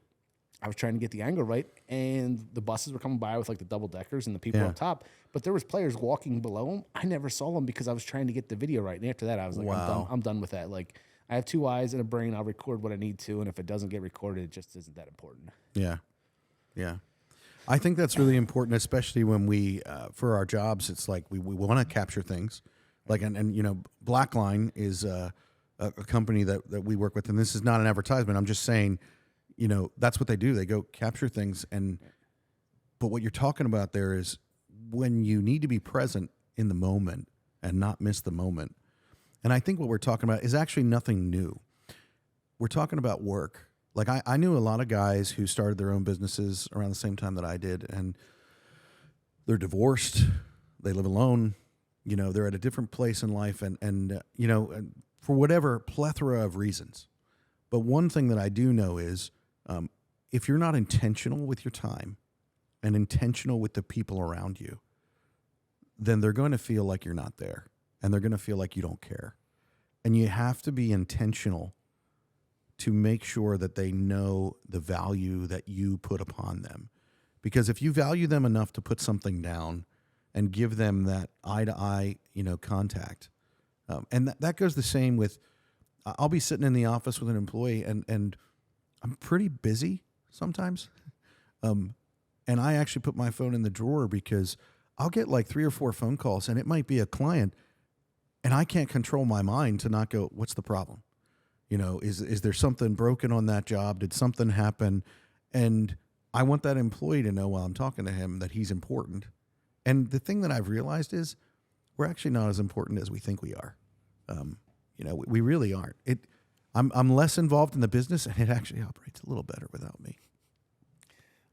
I was trying to get the angle right, and the buses were coming by with, like, the double deckers and the people on top, but there was players walking below them. I never saw them because I was trying to get the video right. And after that, I was like, I'm done with that. Like, I have two eyes and a brain. I'll record what I need to, and if it doesn't get recorded, it just isn't that important. Yeah. Yeah. I think that's really important, especially when we, for our jobs, it's like we want to capture things. Like, and Blackline is a company that we work with, and this is not an advertisement. I'm just saying, that's what they do. They go capture things. But what you're talking about there is when you need to be present in the moment and not miss the moment. And I think what we're talking about is actually nothing new. We're talking about work. Like, I knew a lot of guys who started their own businesses around the same time that I did, and they're divorced, they live alone, they're at a different place in life, and for whatever plethora of reasons. But one thing that I do know is if you're not intentional with your time and intentional with the people around you, then they're going to feel like you're not there, and they're going to feel like you don't care. And you have to be intentional to make sure that they know the value that you put upon them. Because if you value them enough to put something down and give them that eye-to-eye, contact, and that goes the same with, I'll be sitting in the office with an employee, and I'm pretty busy sometimes, and I actually put my phone in the drawer because I'll get like 3 or 4 phone calls, and it might be a client, and I can't control my mind to not go, what's the problem? Is there something broken on that job? Did something happen? And I want that employee to know while I'm talking to him that he's important. And the thing that I've realized is we're actually not as important as we think we are. We really aren't. I'm less involved in the business, and it actually operates a little better without me.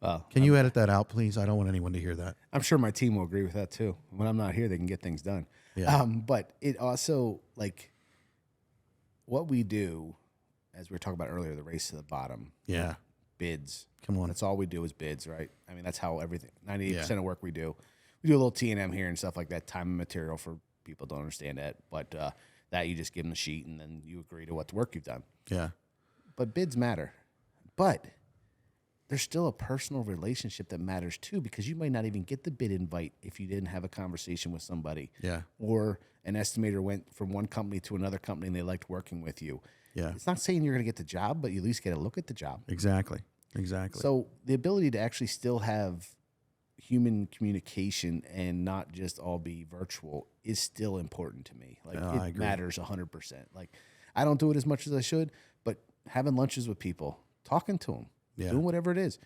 Can you edit that out, please? I don't want anyone to hear that. I'm sure my team will agree with that too. When I'm not here, they can get things done. Yeah. But it also, like, what we do, as we were talking about earlier, the race to the bottom. Yeah. Bids. Come on. That's all we do is bids, right? I mean, that's how everything, 98% Yeah. of work we do. We do a little T&M here and stuff like that, time and material for people who don't understand that. But that you just give them the sheet and then you agree to what the work you've done. Yeah. But bids matter. But there's still a personal relationship that matters too, because you might not even get the bid invite if you didn't have a conversation with somebody. Yeah. Or an estimator went from one company to another company and they liked working with you. Yeah. It's not saying you're going to get the job, but you at least get a look at the job. Exactly. Exactly. So the ability to actually still have human communication and not just all be virtual is still important to me. Like it matters 100%. Like I don't do it as much as I should, but having lunches with people, talking to them, doing whatever it is,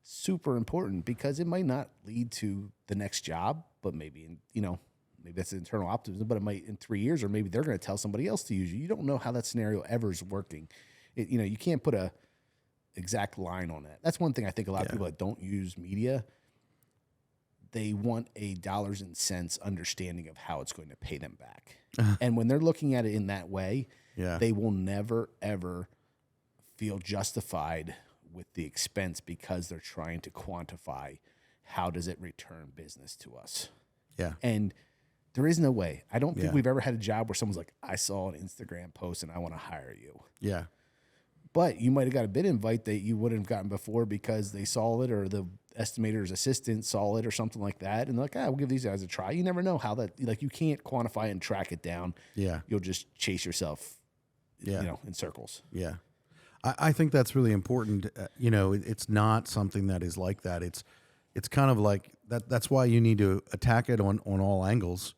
super important, because it might not lead to the next job, but maybe maybe that's internal optimism, but it might in 3 years, or maybe they're going to tell somebody else to use you. You don't know how that scenario ever is working. You can't put a exact line on that. That's one thing I think a lot of people that don't use media, they want a dollars and cents understanding of how it's going to pay them back. And when they're looking at it in that way, they will never, ever feel justified with the expense, because they're trying to quantify how does it return business to us. Yeah. And there is no way. I don't think we've ever had a job where someone's like, I saw an Instagram post and I want to hire you. Yeah. But you might have got a bid invite that you wouldn't have gotten before because they saw it, or the estimator's assistant saw it or something like that. And they're like, we'll give these guys a try. You never know how that, like, you can't quantify and track it down. Yeah. You'll just chase yourself, in circles. Yeah. I think that's really important. It's not something that is like that. It's kind of like that. That's why you need to attack it on all angles.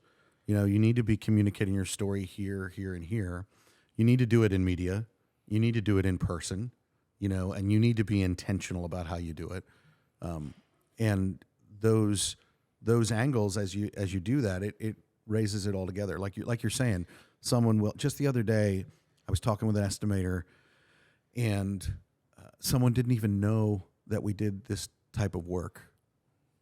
You need to be communicating your story here, and here. You need to do it in media. You need to do it in person, and you need to be intentional about how you do it. And those angles, as you do that, it raises it all together. Like you're saying, someone will. Just the other day, I was talking with an estimator, and someone didn't even know that we did this type of work,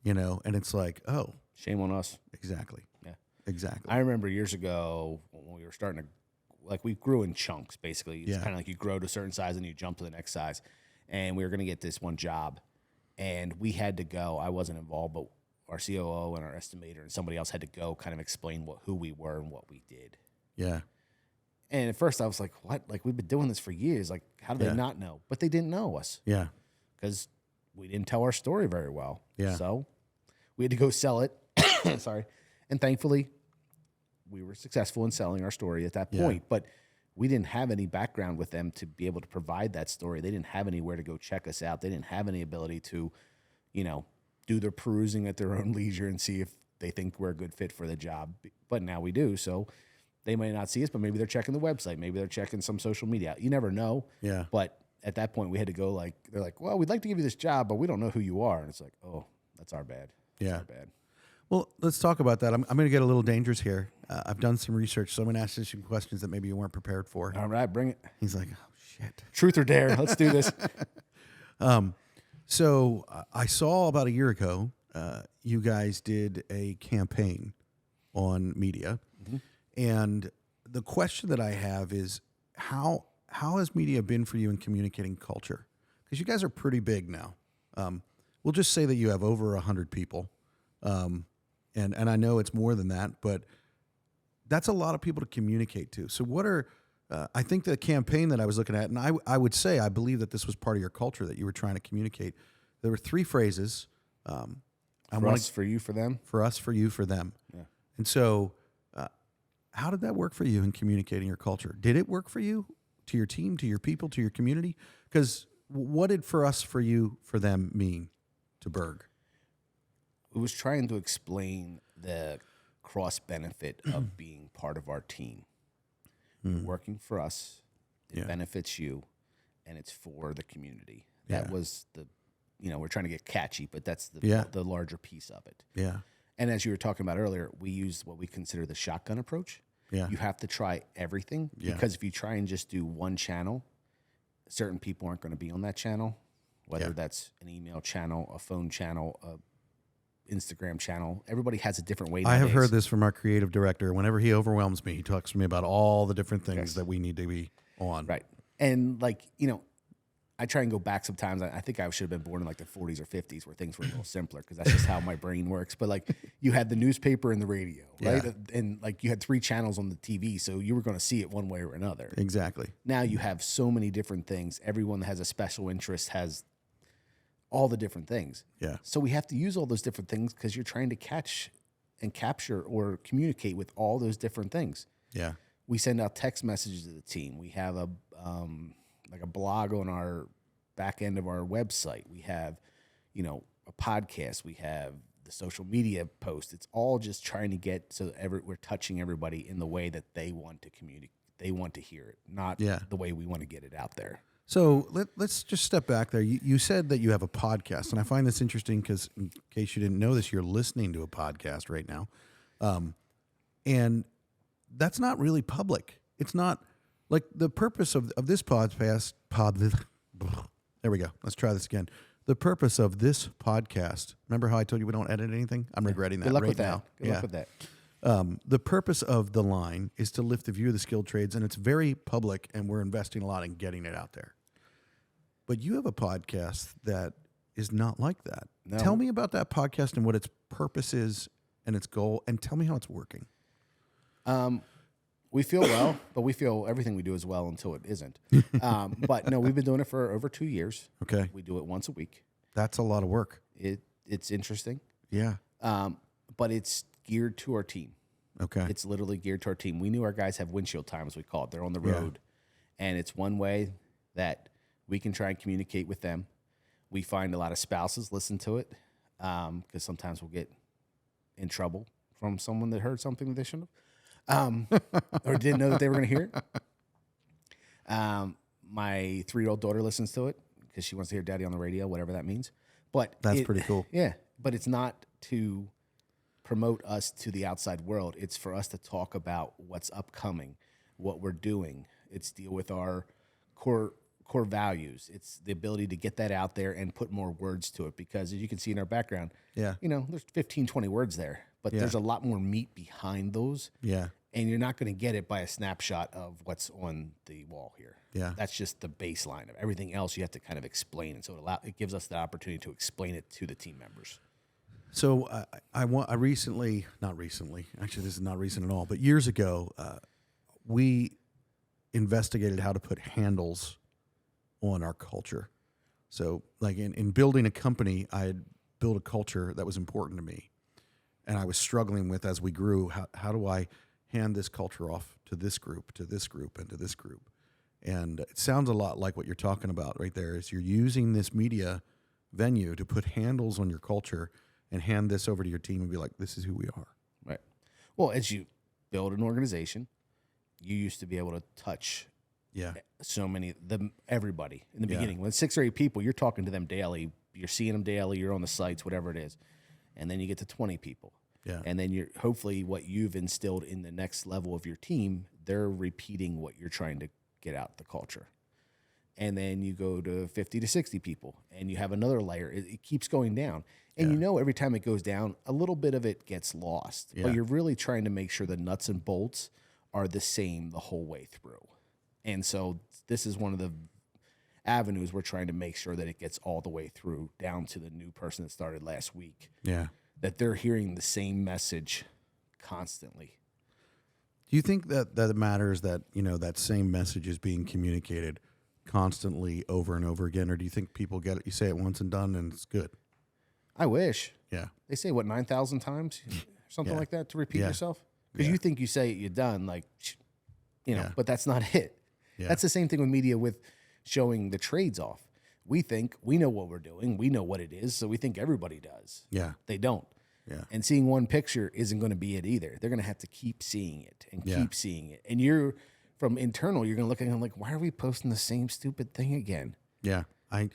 and it's like, oh, shame on us. Exactly. Yeah, exactly. I remember years ago when we were starting to, like, we grew in chunks, basically. It's kind of like you grow to a certain size and you jump to the next size. And we were going to get this one job, and we had to go. I wasn't involved, but our COO and our estimator and somebody else had to go kind of explain who we were and what we did. Yeah. And at first I was like, what? Like, we've been doing this for years. Like, how do they not know? But they didn't know us. Yeah. Because we didn't tell our story very well. Yeah. So we had to go sell it. Sorry. And thankfully, we were successful in selling our story at that point. But we didn't have any background with them to be able to provide that story. They didn't have anywhere to go check us out. They didn't have any ability to, do their perusing at their own leisure and see if they think we're a good fit for the job. But now we do. So they may not see us, but maybe they're checking the website. Maybe they're checking some social media. You never know. Yeah. But at that point, we had to go, like, they're like, well, we'd like to give you this job, but we don't know who you are. And it's like, oh, that's our bad. That's our bad. Well, let's talk about that. I'm going to get a little dangerous here. I've done some research, so I'm going to ask you some questions that maybe you weren't prepared for. All right, bring it. He's like, oh, shit. Truth or dare. Let's do this. So I saw about a year ago, you guys did a campaign on media. Mm-hmm. And the question that I have is, how has media been for you in communicating culture? Because you guys are pretty big now. We'll just say that you have over 100 people. And I know it's more than that, but that's a lot of people to communicate to. So what are, I think the campaign that I was looking at, and I would say, I believe that this was part of your culture that you were trying to communicate. There were 3 phrases. For us, for you, for them. For us, for you, for them. Yeah. And so how did that work for you in communicating your culture? Did it work for you, to your team, to your people, to your community? Because what did for us, for you, for them mean to Berg? It was trying to explain the cross benefit of being part of our team. Working for us, it benefits you, and it's for the community. That was the, we're trying to get catchy, but that's the larger piece of it. Yeah. And as you were talking about earlier, we use what we consider the shotgun approach. Yeah. You have to try everything, because if you try and just do one channel, certain people aren't going to be on that channel, whether Yeah. that's an email channel, a phone channel, a Instagram channel. Everybody has a different way. I have nowadays. heard this from our creative director. Whenever he overwhelms me, he talks to me about all the different things Yes. that we need to be on. Right. And like, I try and go back sometimes. I think I should have been born in like the 40s or 50s where things were a little simpler because that's just how my brain works. But like you had the newspaper and the radio, right? Yeah. And like you had 3 channels on the TV, so you were going to see it one way or another. Exactly. Now you have so many different things. Everyone that has a special interest has all the different things. Yeah. So we have to use all those different things because you're trying to catch and capture or communicate with all those different things. Yeah. We send out text messages to the team. We have a blog on our back end of our website. We have, a podcast. We have the social media post. It's all just trying to get so that we're touching everybody in the way that they want to communicate. They want to hear it, not the way we want to get it out there. So let's just step back there. You said that you have a podcast, and I find this interesting because, in case you didn't know this, you're listening to a podcast right now, and that's not really public. It's not like the purpose of this podcast. There we go. Let's try this again. The purpose of this podcast. Remember how I told you we don't edit anything? I'm regretting that Good luck right with that. now. Good luck with that. The purpose of the line is to lift the view of the skilled trades, and it's very public, and we're investing a lot in getting it out there. But you have a podcast that is not like that. No. Tell me about that podcast and what its purpose is and its goal, and tell me how it's working. We feel well, but we feel everything we do is well until it isn't. But no, we've been doing it for over 2 years. Okay. We do it once a week. That's a lot of work. It's interesting, Yeah. but it's geared to our team. Okay. It's literally geared to our team. We knew our guys have windshield time, as we call it. They're on the Yeah. road, and it's one way that we can try and communicate with them. We find a lot of spouses listen to it because sometimes we'll get in trouble from someone that heard something that they shouldn't have or didn't know that they were going to hear it. My 3-year-old daughter listens to it because she wants to hear Daddy on the radio, whatever that means. But That's pretty cool. Yeah, but it's not to promote us to the outside world. It's for us to talk about what's upcoming, what we're doing. It's deal with our core values. It's the ability to get that out there and put more words to it because as you can see in our background, Yeah. there's 15, 20 words there, but there's a lot more meat behind those. Yeah. And you're not going to get it by a snapshot of what's on the wall here. Yeah. That's just the baseline of everything else you have to kind of explain. And so it gives us the opportunity to explain it to the team members. So I recently, not recently, actually this is not recent at all, but years ago, we investigated how to put handles on our culture. So like in building a company, I had built a culture that was important to me. And I was struggling with, as we grew, how do I hand this culture off to this group, and to this group? And it sounds a lot like what you're talking about right there is you're using this media venue to put handles on your culture and hand this over to your team and be like, this is who we are. Right. Well, as you build an organization, you used to be able to touch Yeah. so many, everybody in the beginning. When 6 or 8 people, you're talking to them daily. You're seeing them daily. You're on the sites, whatever it is. And then you get to 20 people. Yeah. And then you're hopefully what you've instilled in the next level of your team, they're repeating what you're trying to get out the culture. And then you go to 50 to 60 people and you have another layer. It keeps going down. And every time it goes down, a little bit of it gets lost. Yeah. But you're really trying to make sure the nuts and bolts are the same the whole way through. And so this is one of the avenues we're trying to make sure that it gets all the way through down to the new person that started last week. Yeah. That they're hearing the same message constantly. Do you think that it matters that, that same message is being communicated constantly over and over again? Or do you think people get it, you say it once and done and it's good? I wish. Yeah. They say, 9,000 times? Something Yeah. like that to repeat Yeah. yourself? Because you think you say it, you're done, Yeah. but that's not it. Yeah. That's the same thing with media with showing the trades off. We think we know what we're doing. We know what it is, so we think everybody does. Yeah. They don't. Yeah. And seeing one picture isn't going to be it either. They're going to have to keep seeing it and keep seeing it. And you're, from internal, you're going to look at it and like, why are we posting the same stupid thing again? Yeah.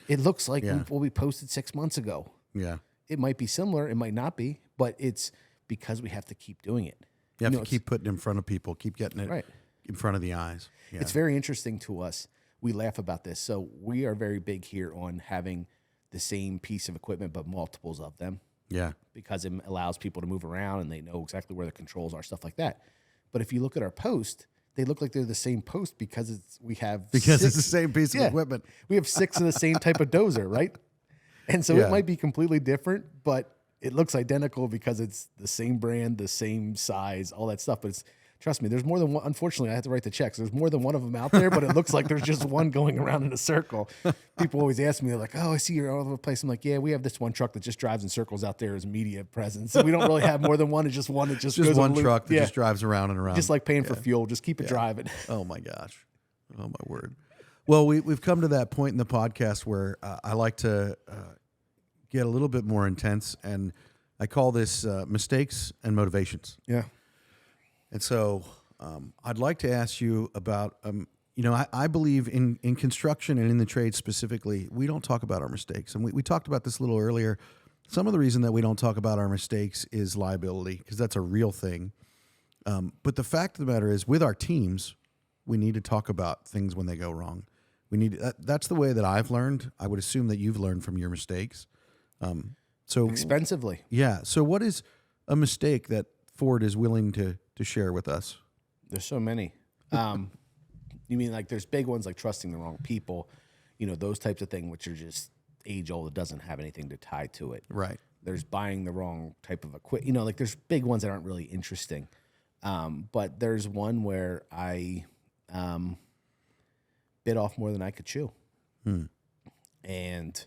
It looks like Yeah. what we posted 6 months ago. Yeah. It might be similar. It might not be, but it's because we have to keep doing it. You have to it's- keep putting it in front of people, keep getting it Right. in front of the eyes. Yeah. It's very interesting to us. We laugh about this. So we are very big here on having the same piece of equipment, but multiples of them, Yeah. because it allows people to move around and they know exactly where the controls are, stuff like that. But if you look at our post, they look like they're the same post because it's the same piece of equipment. We have 6 of the same type of dozer, right? And so it might be completely different, but it looks identical because it's the same brand, the same size, all that stuff. But it's, trust me, there's more than one. Unfortunately, I have to write the checks. There's more than one of them out there, but it looks like there's just one going around in a circle. People always ask me, they're like, "Oh, I see you're all over the place." I'm like, "Yeah, we have this one truck that just drives in circles out there as media presence. So we don't really have more than one. It's just one that just goes one on loop. truck that just drives around and around. Just like paying for fuel. Just keep it driving." Oh my gosh. Oh my word. Well, we've come to that point in the podcast where I like to get a little bit more intense, and I call this mistakes and motivations. Yeah. And so I'd like to ask you about, I believe in construction and in the trade specifically, we don't talk about our mistakes. And we talked about this a little earlier. Some of the reason that we don't talk about our mistakes is liability, because that's a real thing. But the fact of the matter is, with our teams, we need to talk about things when they go wrong. That's the way that I've learned. I would assume that you've learned from your mistakes. So Expensively. Yeah. So what is a mistake that Ford is willing to share with us? There's so many. You mean like there's big ones like trusting the wrong people, those types of things, which are just age old. It doesn't have anything to tie to it. Right. There's buying the wrong type of equipment. Like there's big ones that aren't really interesting. But there's one where I bit off more than I could chew, and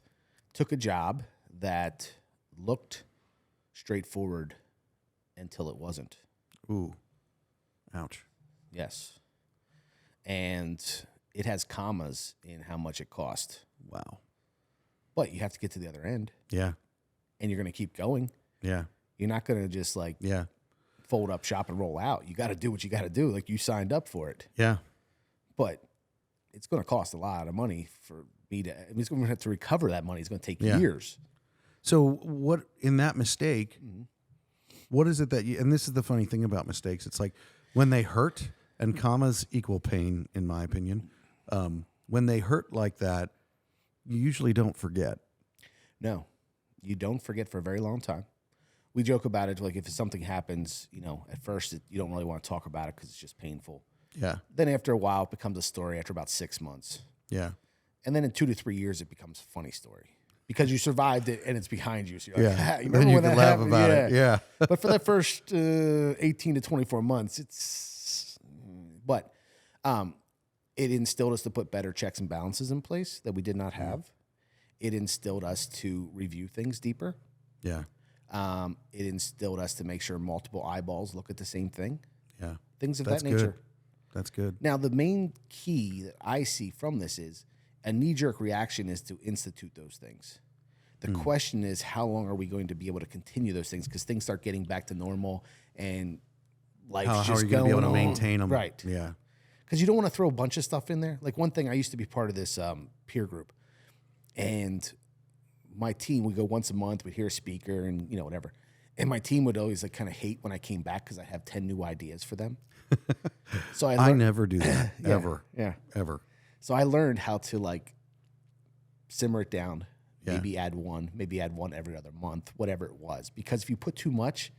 took a job that looked straightforward until it wasn't. Ooh. Ouch. Yes. And it has commas in how much it cost. Wow. But you have to get to the other end. Yeah. And you're going to keep going. Yeah. You're not going to just fold up shop and roll out. You got to do what you got to do. Like you signed up for it. Yeah. But it's going to cost a lot of money for me to, it's going to have to recover that money. It's going to take years. So what, in that mistake, what is it that you, and this is the funny thing about mistakes, it's like when they hurt, and commas equal pain, in my opinion, when they hurt like that, you usually don't forget. No, you don't forget for a very long time. We joke about it, like if something happens, at first you don't really want to talk about it because it's just painful. Yeah. Then after a while, it becomes a story after about 6 months. Yeah. And then in 2 to 3 years, it becomes a funny story because you survived it and it's behind you. So you're like, yeah. You remember you when can that laugh happened? about it. Yeah. But for the first 18 to 24 months, but it instilled us to put better checks and balances in place that we did not have. It instilled us to review things deeper. Yeah. It instilled us to make sure multiple eyeballs look at the same thing. Yeah. Things of That's that nature. Good. That's good. Now, the main key that I see from this is a knee-jerk reaction is to institute those things. The question is, how long are we going to be able to continue those things? Because things start getting back to normal and life's How just are you going to be able to on. maintain them? Right. Yeah. Because you don't want to throw a bunch of stuff in there. Like one thing, I used to be part of this peer group. And my team would go once a month, we'd hear a speaker and, whatever. And my team would always hate when I came back because I have 10 new ideas for them. So I never do that. Yeah, ever. Yeah. Ever. So I learned how to simmer it down, Yeah. maybe add one every other month, whatever it was. Because if you put too much,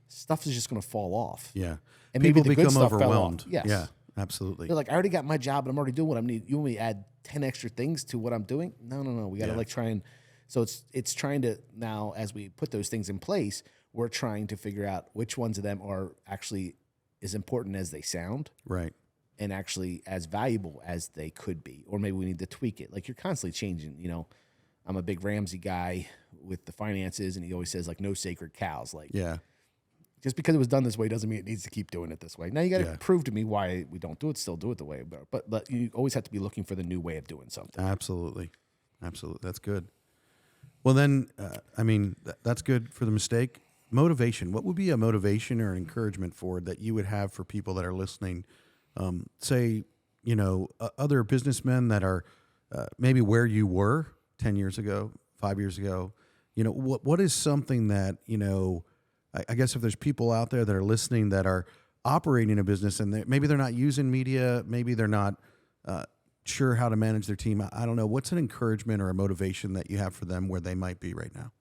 stuff is just going to fall off. Yeah. And People maybe the good become stuff fell overwhelmed. off. Yes. Yeah. Absolutely. They're like, I already got my job and I'm already doing what I need. You want me to add 10 extra things to what I'm doing? No. We got to try and, so it's trying to now, as we put those things in place, we're trying to figure out which ones of them are actually as important as they sound. Right. And actually as valuable as they could be. Or maybe we need to tweak it. Like you're constantly changing, I'm a big Ramsey guy with the finances and he always says no sacred cows. Just because it was done this way doesn't mean it needs to keep doing it this way. Now you got to prove to me why we don't do it, still do it the way. But you always have to be looking for the new way of doing something. Absolutely. That's good. Well, then, that's good for the mistake. Motivation. What would be a motivation or an encouragement for that you would have for people that are listening? Say, other businessmen that are maybe where you were 10 years ago, 5 years ago. What is something that, I guess if there's people out there that are listening that are operating a business and maybe they're not using media, maybe they're not sure how to manage their team. I don't know. What's an encouragement or a motivation that you have for them where they might be right now?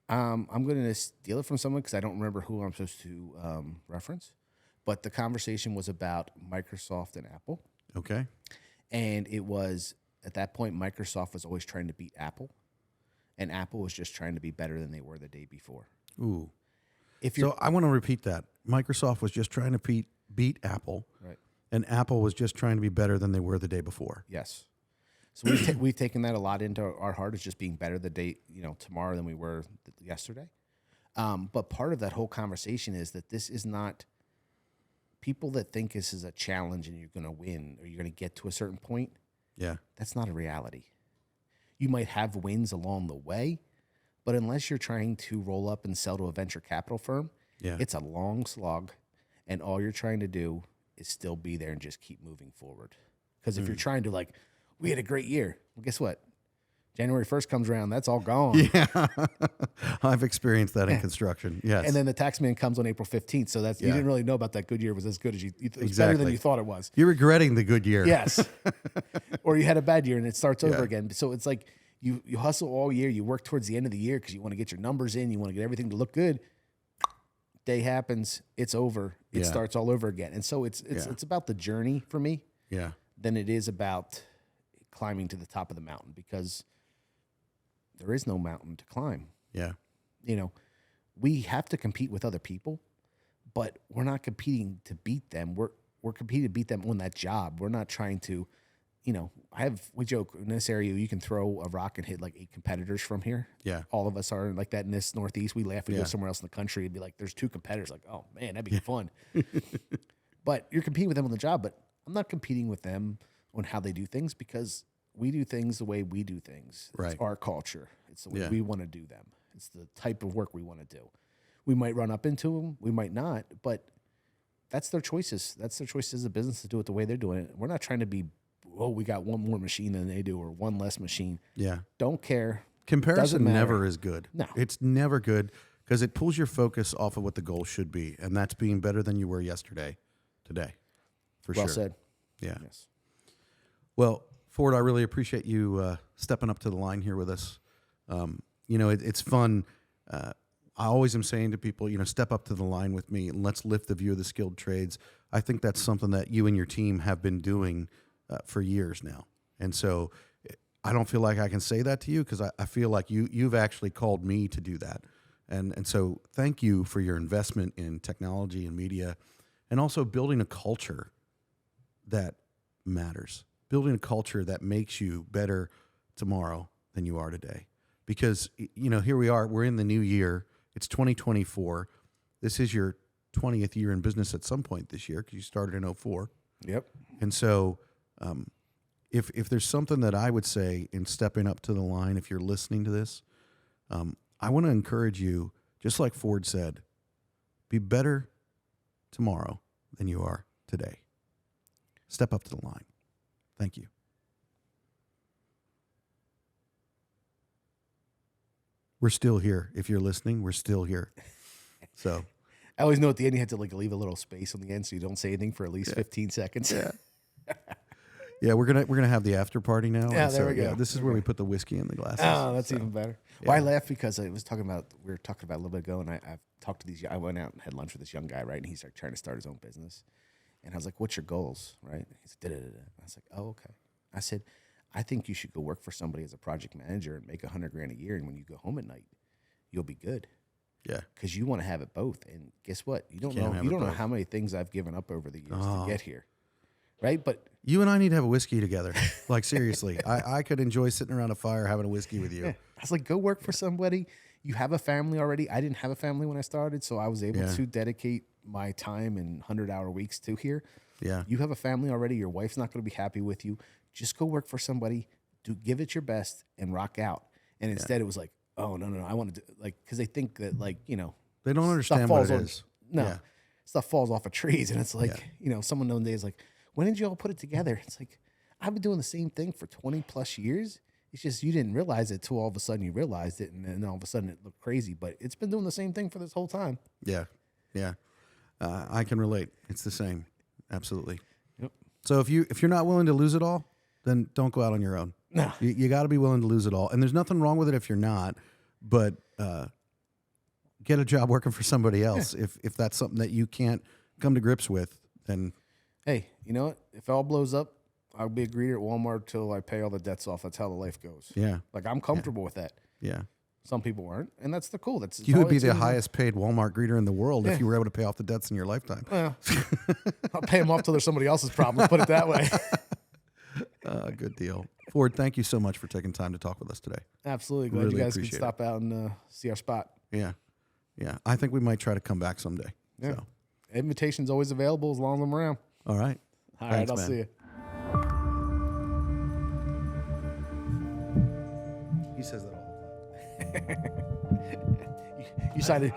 I'm going to steal it from someone because I don't remember who I'm supposed to reference. But the conversation was about Microsoft and Apple. Okay. And it was, at that point, Microsoft was always trying to beat Apple. And Apple was just trying to be better than they were the day before. Ooh. If you're, So I want to repeat that. Microsoft was just trying to beat Apple. right. And Apple was just trying to be better than they were the day before. Yes. So we've taken that a lot into our heart as just being better the day, tomorrow than we were yesterday. But part of that whole conversation is that this is not people that think this is a challenge and you're going to win or you're going to get to a certain point. Yeah. That's not a reality. You might have wins along the way, but unless you're trying to roll up and sell to a venture capital firm, it's a long slog, and all you're trying to do is still be there and just keep moving forward. Because if you're trying to we had a great year, well, guess what? January 1st comes around, that's all gone. Yeah. I've experienced that in construction. Yes. And then the tax man comes on April 15th. So that's you didn't really know about that good year was as good as it was better Exactly. than you thought it was. You're regretting the good year. Yes. Or you had a bad year and it starts over again. So it's like you hustle all year, you work towards the end of the year because you want to get your numbers in, you want to get everything to look good. Day happens, it's over, it starts all over again. And so it's about the journey for me than it is about climbing to the top of the mountain, because there is no mountain to climb. Yeah. We have to compete with other people, but we're not competing to beat them. We're competing to beat them on that job. We're not trying to, we joke in this area, you can throw a rock and hit like 8 competitors from here. Yeah. All of us are like that in this Northeast. We laugh. We go somewhere else in the country and be like, there's 2 competitors. Like, oh man, that'd be fun. But you're competing with them on the job, but I'm not competing with them on how they do things, because we do things the way we do things. Right. It's our culture. It's the way we want to do them. It's the type of work we want to do. We might run up into them. We might not, but that's their choices. That's their choice as a business to do it the way they're doing it. We're not trying to be, we got one more machine than they do or one less machine. Yeah. Don't care. Comparison never is good. No. It's never good because it pulls your focus off of what the goal should be, and that's being better than you were yesterday, today, for sure. Well said. Yeah. Yes. Well, Ford, I really appreciate you stepping up to the line here with us. It's fun. I always am saying to people, step up to the line with me and let's lift the view of the skilled trades. I think that's something that you and your team have been doing for years now. And so I don't feel like I can say that to you because I feel like you've actually called me to do that. And so thank you for your investment in technology and media, and also building a culture that matters, building a culture that makes you better tomorrow than you are today. Because, here we are, we're in the new year. It's 2024. This is your 20th year in business at some point this year because you started in 2004. Yep. And so if there's something that I would say in stepping up to the line, if you're listening to this, I want to encourage you, just like Ford said, be better tomorrow than you are today. Step up to the line. Thank you. We're still here. If you're listening, we're still here. So I always know at the end you have to leave a little space on the end so you don't say anything for at least 15 seconds. Yeah. Yeah, we're gonna have the after party now. Yeah, there we go. Yeah, this is where we put the whiskey in the glasses. Oh, that's even better. Yeah. Well, I laugh because we were talking about a little bit ago, and I've talked to I went out and had lunch with this young guy, right? And he's trying to start his own business. And I was like, "What's your goals?" Right? He said, "Da-da-da-da." I was like, "Oh, okay." I said, "I think you should go work for somebody as a project manager and make $100,000 a year, and when you go home at night, you'll be good." Yeah, because you want to have it both. And guess what? You don't know how many things I've given up over the years to get here, right? But you and I need to have a whiskey together. Like seriously, I could enjoy sitting around a fire having a whiskey with you. I was like, go work for somebody. You have a family already. I didn't have a family when I started, so I was able to dedicate my time and 100-hour weeks to here. Yeah, you have a family already. Your wife's not going to be happy with you. Just go work for somebody. Give it your best and rock out. And instead, it was like, oh no, I want to do because they think that they don't understand what it is. No, stuff falls off of trees, and it's like someone one day is like, when did you all put it together? It's like, I've been doing the same thing for 20 plus years. It's just you didn't realize it till all of a sudden you realized it, and then all of a sudden it looked crazy. But it's been doing the same thing for this whole time. Yeah. I can relate. It's the same. Absolutely. Yep. So if you're not willing to lose it all, then don't go out on your own. No. You got to be willing to lose it all. And there's nothing wrong with it if you're not, but get a job working for somebody else. If that's something that you can't come to grips with, then. Hey, you know what? If it all blows up, I'll be a greeter at Walmart till I pay all the debts off. That's how the life goes. Yeah. Like, I'm comfortable with that. Yeah. Some people aren't, and that's the cool. You would be the highest paid Walmart greeter in the world if you were able to pay off the debts in your lifetime. Well, I'll pay them off till they're somebody else's problem. Put it that way. Good deal. Ford, thank you so much for taking time to talk with us today. Absolutely. Glad Really you guys could appreciate stop out and see our spot. Yeah. Yeah. I think we might try to come back someday. Yeah. So. Invitation's always available as long as I'm around. All right. All Thanks, right, I'll man. see you. He says that all the time. You signed it.